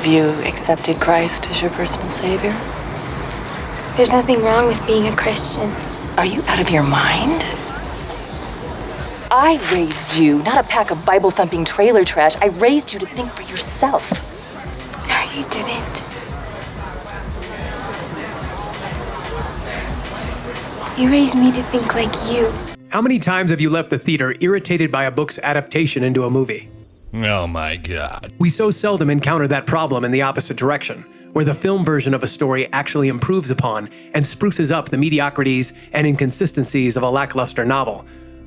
you accepted Christ as your personal savior? There's nothing wrong with being a Christian. Are you out of your mind? I raised you, not a pack of Bible-thumping trailer trash. I raised you to think for yourself. No, you didn't. You raised me to think like you. How many times have you left the theater irritated by a book's adaptation into a movie? Oh my God. We so seldom encounter that problem in the opposite direction, where the film version of a story actually improves upon and spruces up the mediocrities and inconsistencies of a lackluster novel.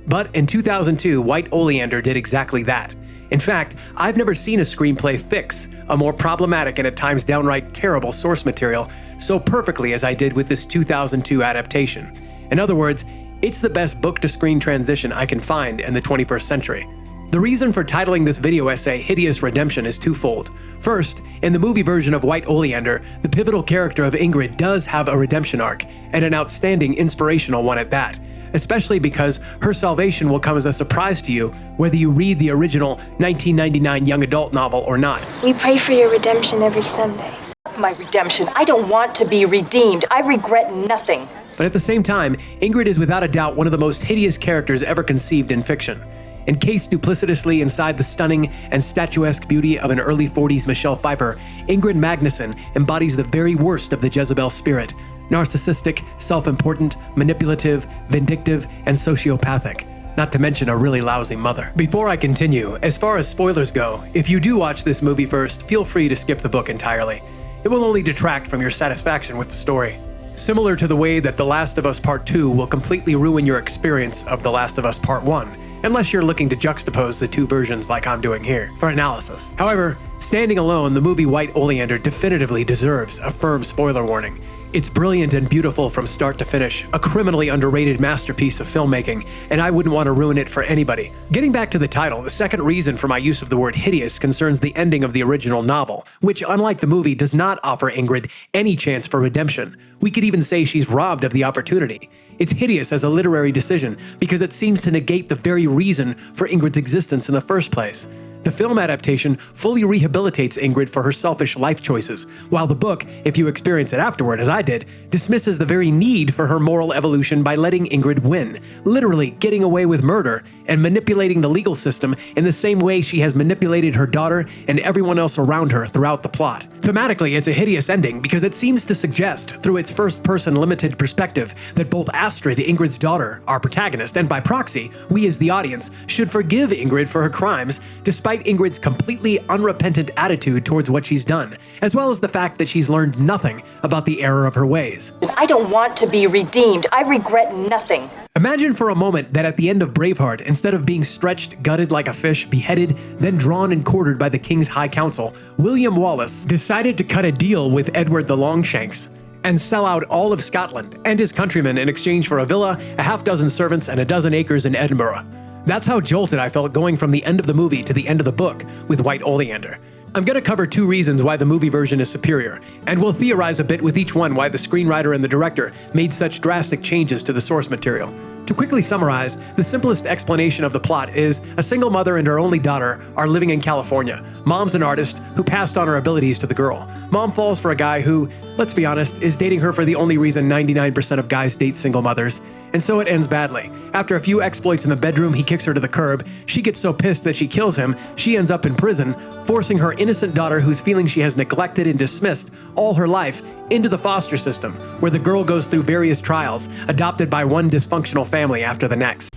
But in 2002, White Oleander did exactly that. In fact, I've never seen a screenplay fix a more problematic and at times downright terrible source material so perfectly as I did with this 2002 adaptation. In other words, it's the best book-to-screen transition I can find in the 21st century. The reason for titling this video essay Hideous Redemption is twofold. First, in the movie version of White Oleander, the pivotal character of Ingrid does have a redemption arc, and an outstanding inspirational one at that, especially because her salvation will come as a surprise to you whether you read the original 1999 young adult novel or not. We pray for your redemption every Sunday. My redemption. I don't want to be redeemed. I regret nothing. But at the same time, Ingrid is without a doubt one of the most hideous characters ever conceived in fiction. Encased duplicitously inside the stunning and statuesque beauty of an early 40s Michelle Pfeiffer, Ingrid Magnussen embodies the very worst of the Jezebel spirit: narcissistic, self-important, manipulative, vindictive, and sociopathic. Not to mention a really lousy mother. Before I continue, as far as spoilers go, if you do watch this movie first, feel free to skip the book entirely. It will only detract from your satisfaction with the story. Similar to the way that The Last of Us Part 2 will completely ruin your experience of The Last of Us Part 1, unless you're looking to juxtapose the two versions like I'm doing here, for analysis. However, standing alone, the movie White Oleander definitively deserves a firm spoiler warning. It's brilliant and beautiful from start to finish, a criminally underrated masterpiece of filmmaking, and I wouldn't want to ruin it for anybody. Getting back to the title, the second reason for my use of the word hideous concerns the ending of the original novel, which, unlike the movie, does not offer Ingrid any chance for redemption. We could even say she's robbed of the opportunity. It's hideous as a literary decision because it seems to negate the very reason for Ingrid's existence in the first place. The film adaptation fully rehabilitates Ingrid for her selfish life choices, while the book, if you experience it afterward as I did, dismisses the very need for her moral evolution by letting Ingrid win, literally getting away with murder and manipulating the legal system in the same way she has manipulated her daughter and everyone else around her throughout the plot. Thematically, it's a hideous ending because it seems to suggest, through its first-person limited perspective, that both Astrid, Ingrid's daughter, our protagonist, and by proxy, we as the audience, should forgive Ingrid for her crimes, despite Ingrid's completely unrepentant attitude towards what she's done, as well as the fact that she's learned nothing about the error of her ways. I don't want to be redeemed. I regret nothing. Imagine for a moment that at the end of Braveheart, instead of being stretched, gutted like a fish, beheaded, then drawn and quartered by the King's High Council, William Wallace decided to cut a deal with Edward the Longshanks and sell out all of Scotland and his countrymen in exchange for a villa, a half-dozen servants, and a dozen acres in Edinburgh. That's how jolted I felt going from the end of the movie to the end of the book with White Oleander. I'm going to cover two reasons why the movie version is superior, and we'll theorize a bit with each one why the screenwriter and the director made such drastic changes to the source material. To quickly summarize, the simplest explanation of the plot is a single mother and her only daughter are living in California. Mom's an artist who passed on her abilities to the girl. Mom falls for a guy who, let's be honest, is dating her for the only reason 99% of guys date single mothers. And so it ends badly. After a few exploits in the bedroom, he kicks her to the curb. She gets so pissed that she kills him. She ends up in prison, forcing her innocent daughter, whose feelings she has neglected and dismissed all her life, into the foster system, where the girl goes through various trials, adopted by one dysfunctional family after the next.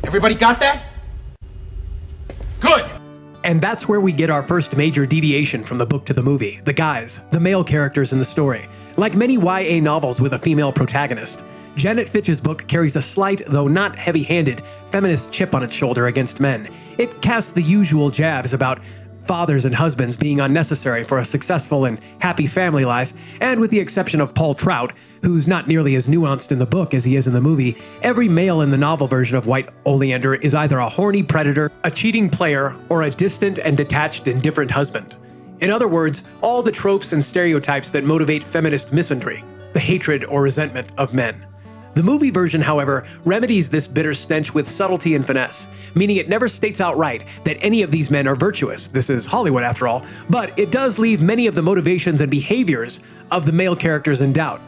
Everybody got that? Good! And that's where we get our first major deviation from the book to the movie: the guys, the male characters in the story. Like many YA novels with a female protagonist, Janet Fitch's book carries a slight, though not heavy-handed, feminist chip on its shoulder against men. It casts the usual jabs about fathers and husbands being unnecessary for a successful and happy family life, and with the exception of Paul Trout, who's not nearly as nuanced in the book as he is in the movie, every male in the novel version of White Oleander is either a horny predator, a cheating player, or a distant and detached indifferent husband. In other words, all the tropes and stereotypes that motivate feminist misandry, the hatred or resentment of men. The movie version, however, remedies this bitter stench with subtlety and finesse, meaning it never states outright that any of these men are virtuous. This is Hollywood after all, but it does leave many of the motivations and behaviors of the male characters in doubt.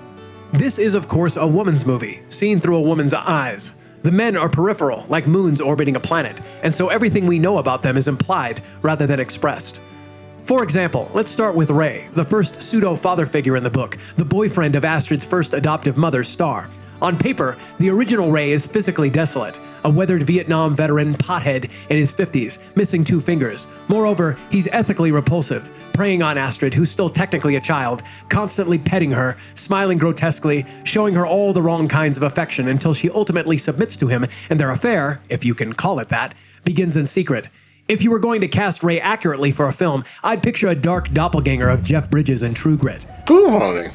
This is, of course, a woman's movie, seen through a woman's eyes. The men are peripheral, like moons orbiting a planet, and so everything we know about them is implied rather than expressed. For example, let's start with Ray, the first pseudo-father figure in the book, the boyfriend of Astrid's first adoptive mother, Star. On paper, the original Ray is physically desolate, a weathered Vietnam veteran pothead in his 50s, missing 2 fingers. Moreover, he's ethically repulsive, preying on Astrid, who's still technically a child, constantly petting her, smiling grotesquely, showing her all the wrong kinds of affection until she ultimately submits to him, and their affair, if you can call it that, begins in secret. If you were going to cast Ray accurately for a film, I'd picture a dark doppelganger of Jeff Bridges in True Grit. Coon hunting?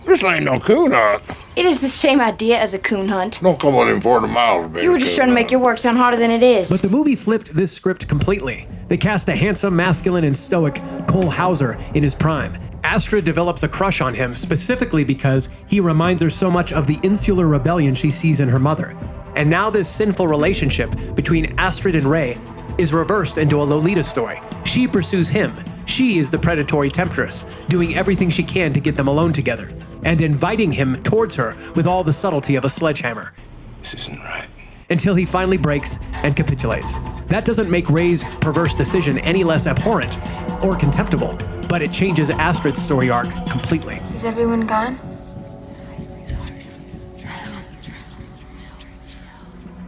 This ain't no coon hunt. It is the same idea as a coon hunt. Don't come within 40 miles of being You were just trying to make your work sound harder than it is. But the movie flipped this script completely. They cast a handsome, masculine, and stoic Cole Hauser in his prime. Astrid develops a crush on him specifically because he reminds her so much of the insular rebellion she sees in her mother. And now this sinful relationship between Astrid and Ray is reversed into a Lolita story. She pursues him. She is the predatory temptress, doing everything she can to get them alone together, and inviting him towards her with all the subtlety of a sledgehammer. This isn't right. Until he finally breaks and capitulates. That doesn't make Ray's perverse decision any less abhorrent or contemptible, but it changes Astrid's story arc completely. Is everyone gone?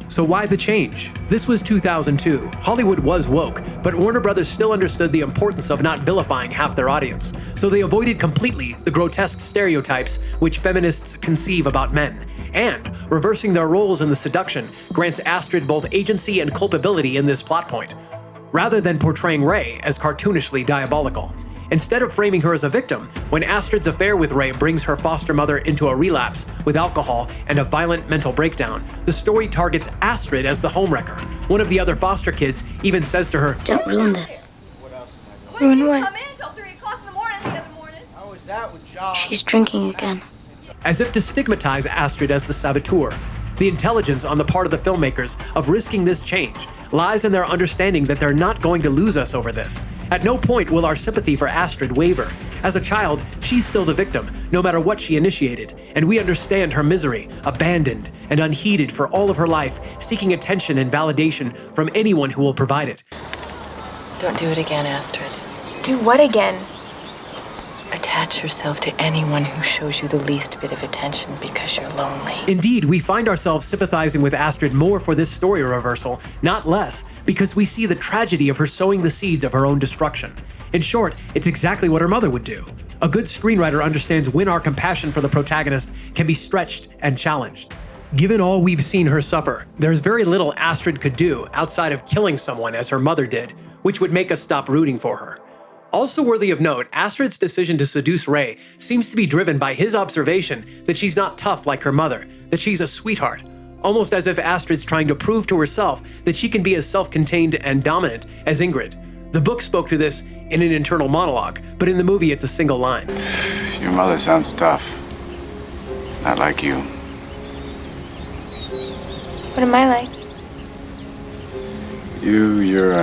So why the change? This was 2002. Hollywood was woke, but Warner Brothers still understood the importance of not vilifying half their audience. So they avoided completely the grotesque stereotypes which feminists conceive about men. And reversing their roles in the seduction grants Astrid both agency and culpability in this plot point, rather than portraying Ray as cartoonishly diabolical. Instead of framing her as a victim, when Astrid's affair with Ray brings her foster mother into a relapse with alcohol and a violent mental breakdown, the story targets Astrid as the homewrecker. One of the other foster kids even says to her, Don't ruin this. Ruin what? Come in until 3 o'clock in the morning the other morning. How is that with John? She's drinking again. as if to stigmatize Astrid as the saboteur. The intelligence on the part of the filmmakers of risking this change lies in their understanding that they're not going to lose us over this. At no point will our sympathy for Astrid waver. As a child, she's still the victim, no matter what she initiated, and we understand her misery, abandoned and unheeded for all of her life, seeking attention and validation from anyone who will provide it. Don't do it again, Astrid. Do what again? Attach yourself to anyone who shows you the least bit of attention because you're lonely. Indeed, we find ourselves sympathizing with Astrid more for this story reversal, not less, because we see the tragedy of her sowing the seeds of her own destruction. In short, it's exactly what her mother would do. A good screenwriter understands when our compassion for the protagonist can be stretched and challenged. Given all we've seen her suffer, there's very little Astrid could do outside of killing someone as her mother did, which would make us stop rooting for her. Also worthy of note, Astrid's decision to seduce Ray seems to be driven by his observation that she's not tough like her mother, that she's a sweetheart, almost as if Astrid's trying to prove to herself that she can be as self-contained and dominant as Ingrid. The book spoke to this in an internal monologue, but in the movie it's a single line. Your mother sounds tough. Not like you. What am I like? You're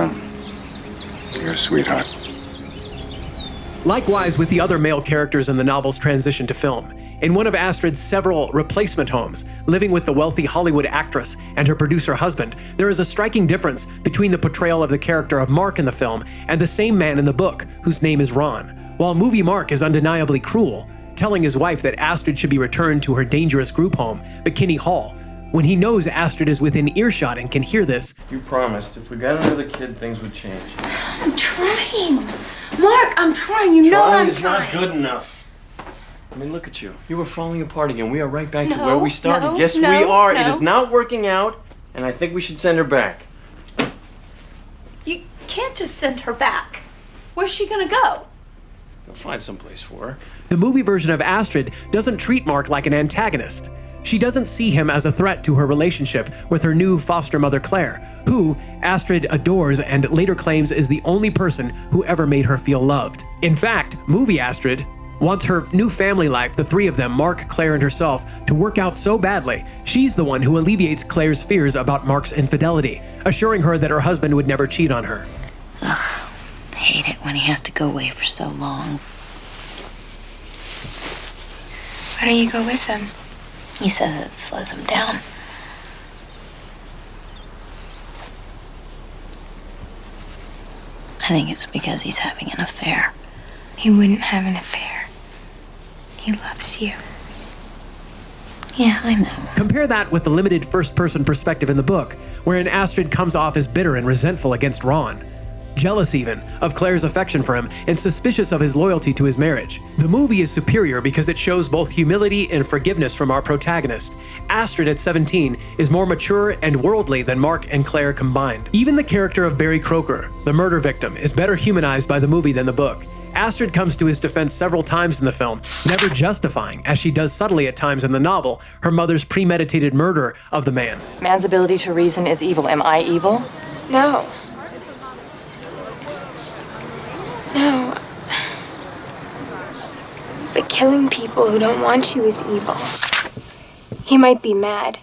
a sweetheart. Likewise with the other male characters in the novel's transition to film. In one of Astrid's several replacement homes, living with the wealthy Hollywood actress and her producer husband, there is a striking difference between the portrayal of the character of Mark in the film and the same man in the book, whose name is Ron. While movie Mark is undeniably cruel, telling his wife that Astrid should be returned to her dangerous group home, Bikini Hall, when he knows Astrid is within earshot and can hear this. You promised if we got another kid, things would change. I'm trying. Mark, I'm trying. You know I'm is trying. not good enough. I mean, look at you. You were falling apart again. We are right back to No, where we started. no, Yes, no, we are. no. It is not working out, and I think we should send her back. You can't just send her back. Where's she gonna go? I'll find someplace for her. The movie version of Astrid doesn't treat Mark like an antagonist. She doesn't see him as a threat to her relationship with her new foster mother Claire, who Astrid adores and later claims is the only person who ever made her feel loved. In fact, movie Astrid wants her new family life, the three of them, Mark, Claire, and herself, to work out so badly, she's the one who alleviates Claire's fears about Mark's infidelity, assuring her that her husband would never cheat on her. Ugh, I hate it when he has to go away for so long. Why don't you go with him? He says it slows him down. I think it's because he's having an affair. He wouldn't have an affair. He loves you. Yeah, I know. Compare that with the limited first-person perspective in the book, wherein Astrid comes off as bitter and resentful against Ron, jealous even of Claire's affection for him, and suspicious of his loyalty to his marriage. The movie is superior because it shows both humility and forgiveness from our protagonist. Astrid at 17 is more mature and worldly than Mark and Claire combined. Even the character of Barry Croker, the murder victim, is better humanized by the movie than the book. Astrid comes to his defense several times in the film, never justifying, as she does subtly at times in the novel, her mother's premeditated murder of the man. Man's ability to reason is evil. Am I evil? No. No. But killing people who don't want you is evil. He might be mad.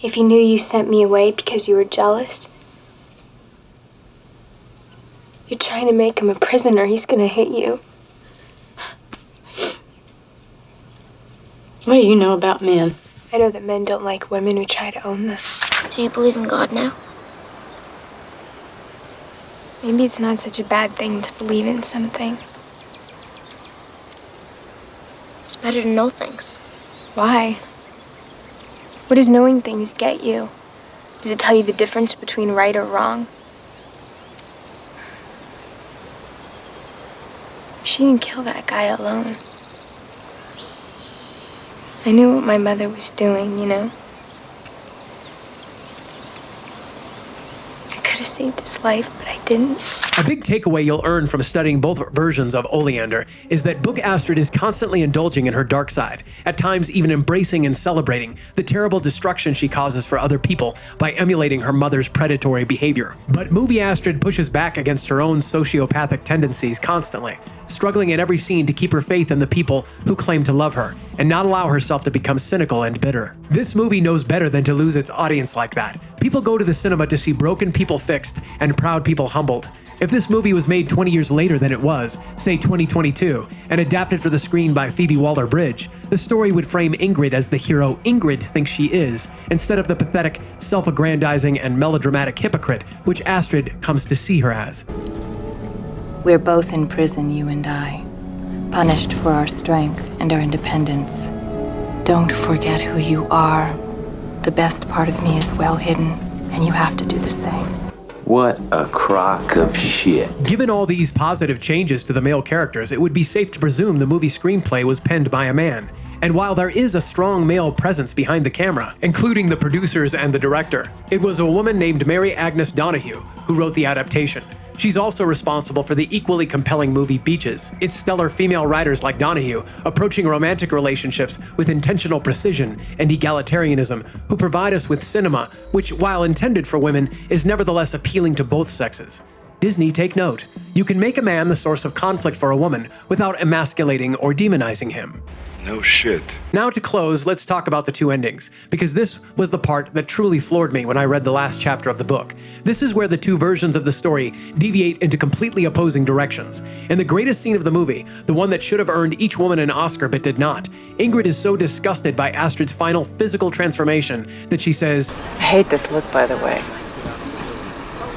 If he knew you sent me away because you were jealous, you're trying to make him a prisoner. He's gonna hit you. What do you know about men? I know that men don't like women who try to own them. Do you believe in God now? Maybe it's not such a bad thing to believe in something. It's better to know things. Why? What does knowing things get you? Does it tell you the difference between right or wrong? She didn't kill that guy alone. I knew what my mother was doing, you know? I could have saved his life, but I didn't. A big takeaway you'll earn from studying both versions of Oleander is that Book Astrid is constantly indulging in her dark side, at times even embracing and celebrating the terrible destruction she causes for other people by emulating her mother's predatory behavior. But movie Astrid pushes back against her own sociopathic tendencies constantly, struggling in every scene to keep her faith in the people who claim to love her, and not allow herself to become cynical and bitter. This movie knows better than to lose its audience like that. People go to the cinema to see broken people fixed and proud people humbled. If this movie was made 20 years later than it was, say 2022, and adapted for the screen by Phoebe Waller-Bridge, the story would frame Ingrid as the hero Ingrid thinks she is, instead of the pathetic, self-aggrandizing, and melodramatic hypocrite which Astrid comes to see her as. We're both in prison, you and I, punished for our strength and our independence. Don't forget who you are. The best part of me is well hidden, and you have to do the same. What a crock of shit. Given all these positive changes to the male characters, it would be safe to presume the movie screenplay was penned by a man. And while there is a strong male presence behind the camera, including the producers and the director, it was a woman named Mary Agnes Donahue who wrote the adaptation. She's also responsible for the equally compelling movie Beaches. Its stellar female writers like Donahue, approaching romantic relationships with intentional precision and egalitarianism, who provide us with cinema, which, while intended for women, is nevertheless appealing to both sexes. Disney, take note. You can make a man the source of conflict for a woman without emasculating or demonizing him. No shit. Now to close, let's talk about the two endings, because this was the part that truly floored me when I read the last chapter of the book. This is where the two versions of the story deviate into completely opposing directions. In the greatest scene of the movie, the one that should have earned each woman an Oscar but did not, Ingrid is so disgusted by Astrid's final physical transformation that she says, I hate this look, by the way.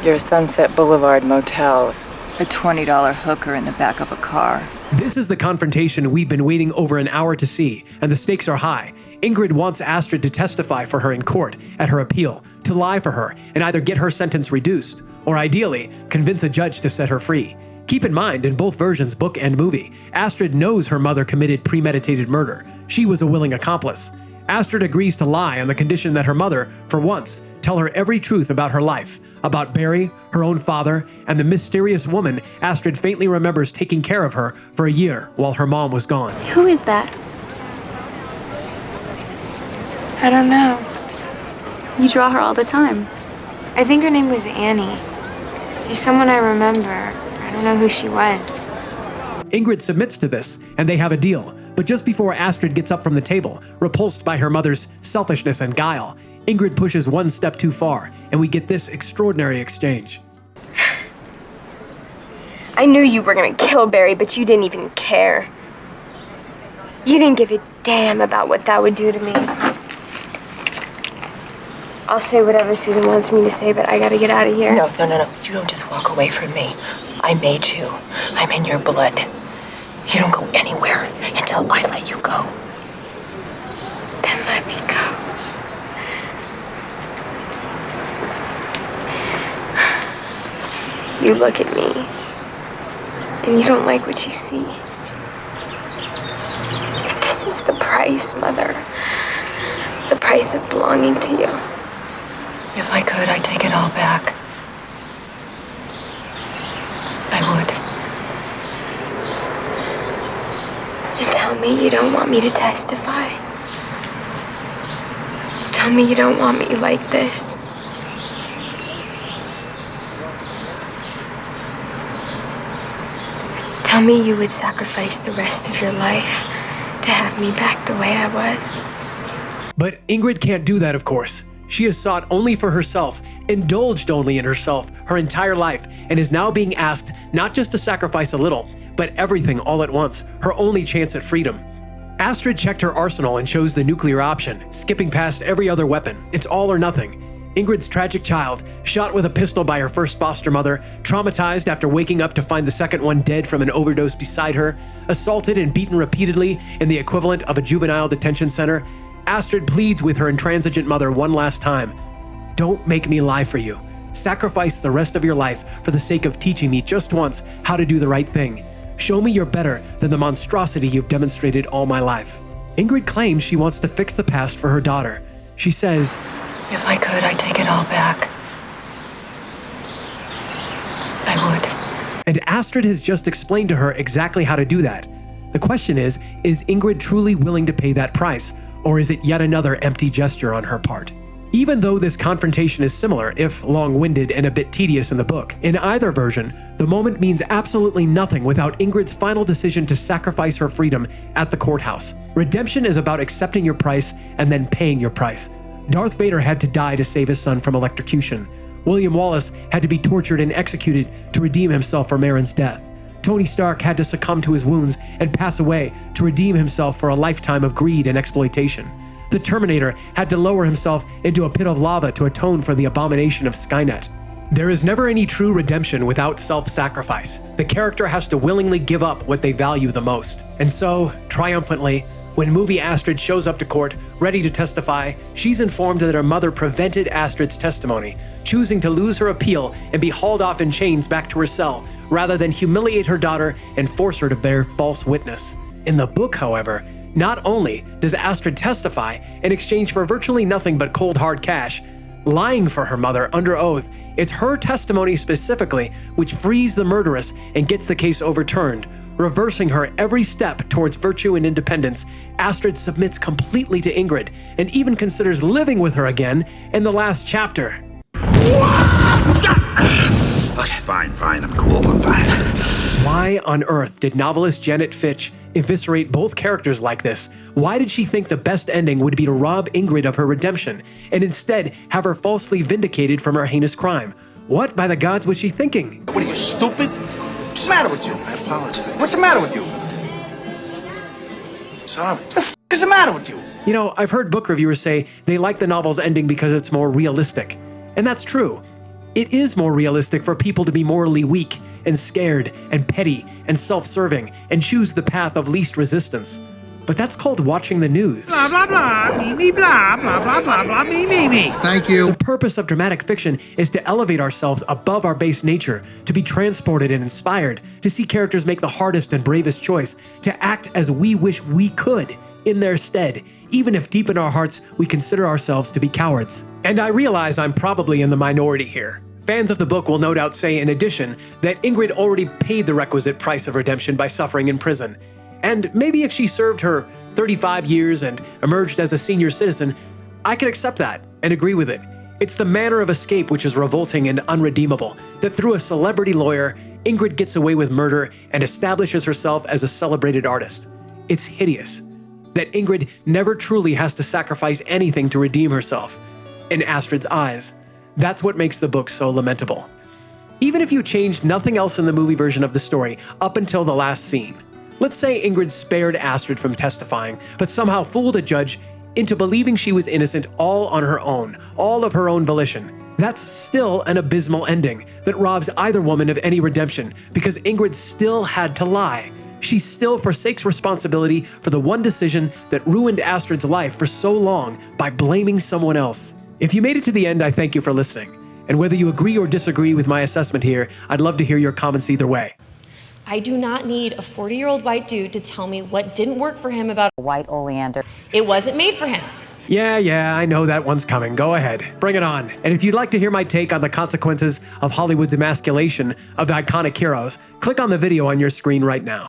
You're a Sunset Boulevard motel, a $20 hooker in the back of a car. This is the confrontation we've been waiting over an hour to see, and the stakes are high. Ingrid wants Astrid to testify for her in court at her appeal, to lie for her and either get her sentence reduced, or ideally, convince a judge to set her free. Keep in mind, in both versions, book and movie, Astrid knows her mother committed premeditated murder. She was a willing accomplice. Astrid agrees to lie on the condition that her mother, for once, tell her every truth about her life, about Barry, her own father, and the mysterious woman Astrid faintly remembers taking care of her for a year while her mom was gone. Who is that? I don't know. You draw her all the time. I think her name was Annie. She's someone I remember. I don't know who she was. Ingrid submits to this, and they have a deal. But just before Astrid gets up from the table, repulsed by her mother's selfishness and guile, Ingrid pushes one step too far, and we get this extraordinary exchange. I knew you were gonna kill Barry, but you didn't even care. You didn't give a damn about what that would do to me. I'll say whatever Susan wants me to say, but I gotta get out of here. No. You don't just walk away from me. I made you. I'm in your blood. You don't go anywhere until I let you go. Then let me go. You look at me, and you don't like what you see. This is the price, Mother. The price of belonging to you. If I could, I'd take it all back. I would. And tell me you don't want me to testify. Tell me you don't want me like this. Tell me you would sacrifice the rest of your life to have me back the way I was. But Ingrid can't do that, of course. She has sought only for herself, indulged only in herself her entire life, and is now being asked not just to sacrifice a little, but everything all at once, her only chance at freedom. Astrid checked her arsenal and chose the nuclear option, skipping past every other weapon. It's all or nothing. Ingrid's tragic child, shot with a pistol by her first foster mother, traumatized after waking up to find the second one dead from an overdose beside her, assaulted and beaten repeatedly in the equivalent of a juvenile detention center, Astrid pleads with her intransigent mother one last time. Don't make me lie for you. Sacrifice the rest of your life for the sake of teaching me just once how to do the right thing. Show me you're better than the monstrosity you've demonstrated all my life. Ingrid claims she wants to fix the past for her daughter. She says, If I could, I'd take it all back. I would. And Astrid has just explained to her exactly how to do that. The question is Ingrid truly willing to pay that price? Or is it yet another empty gesture on her part? Even though this confrontation is similar, if long-winded and a bit tedious in the book, in either version, the moment means absolutely nothing without Ingrid's final decision to sacrifice her freedom at the courthouse. Redemption is about accepting your price and then paying your price. Darth Vader had to die to save his son from electrocution. William Wallace had to be tortured and executed to redeem himself for Marin's death. Tony Stark had to succumb to his wounds and pass away to redeem himself for a lifetime of greed and exploitation. The Terminator had to lower himself into a pit of lava to atone for the abomination of Skynet. There is never any true redemption without self-sacrifice. The character has to willingly give up what they value the most. And so, triumphantly, when movie Astrid shows up to court, ready to testify, she's informed that her mother prevented Astrid's testimony, choosing to lose her appeal and be hauled off in chains back to her cell, rather than humiliate her daughter and force her to bear false witness. In the book, however, not only does Astrid testify in exchange for virtually nothing but cold hard cash, lying for her mother under oath, it's her testimony specifically which frees the murderess and gets the case overturned. Reversing her every step towards virtue and independence, Astrid submits completely to Ingrid and even considers living with her again in the last chapter. Okay, fine, I'm cool, I'm fine. Why on earth did novelist Janet Fitch eviscerate both characters like this? Why did she think the best ending would be to rob Ingrid of her redemption and instead have her falsely vindicated from her heinous crime? What, by the gods, was she thinking? What are you, stupid? What's the matter with you? I apologize. What's the matter with you? Sorry. What the f*** is the matter with you? You know, I've heard book reviewers say they like the novel's ending because it's more realistic. And that's true. It is more realistic for people to be morally weak and scared and petty and self-serving and choose the path of least resistance. But that's called watching the news. Blah, blah, blah, me, me, blah, blah, blah, blah, blah, me, me, me. Thank you. The purpose of dramatic fiction is to elevate ourselves above our base nature, to be transported and inspired, to see characters make the hardest and bravest choice, to act as we wish we could in their stead, even if deep in our hearts we consider ourselves to be cowards. And I realize I'm probably in the minority here. Fans of the book will no doubt say, in addition, that Ingrid already paid the requisite price of redemption by suffering in prison. And maybe if she served her 35 years and emerged as a senior citizen, I could accept that and agree with it. It's the manner of escape which is revolting and unredeemable, that through a celebrity lawyer, Ingrid gets away with murder and establishes herself as a celebrated artist. It's hideous that Ingrid never truly has to sacrifice anything to redeem herself. In Astrid's eyes, that's what makes the book so lamentable. Even if you changed nothing else in the movie version of the story up until the last scene, let's say Ingrid spared Astrid from testifying, but somehow fooled a judge into believing she was innocent all on her own, all of her own volition. That's still an abysmal ending that robs either woman of any redemption because Ingrid still had to lie. She still forsakes responsibility for the one decision that ruined Astrid's life for so long by blaming someone else. If you made it to the end, I thank you for listening. And whether you agree or disagree with my assessment here, I'd love to hear your comments either way. I do not need a 40-year-old white dude to tell me what didn't work for him about White Oleander. It wasn't made for him. Yeah, I know that one's coming. Go ahead, bring it on. And if you'd like to hear my take on the consequences of Hollywood's emasculation of iconic heroes, click on the video on your screen right now.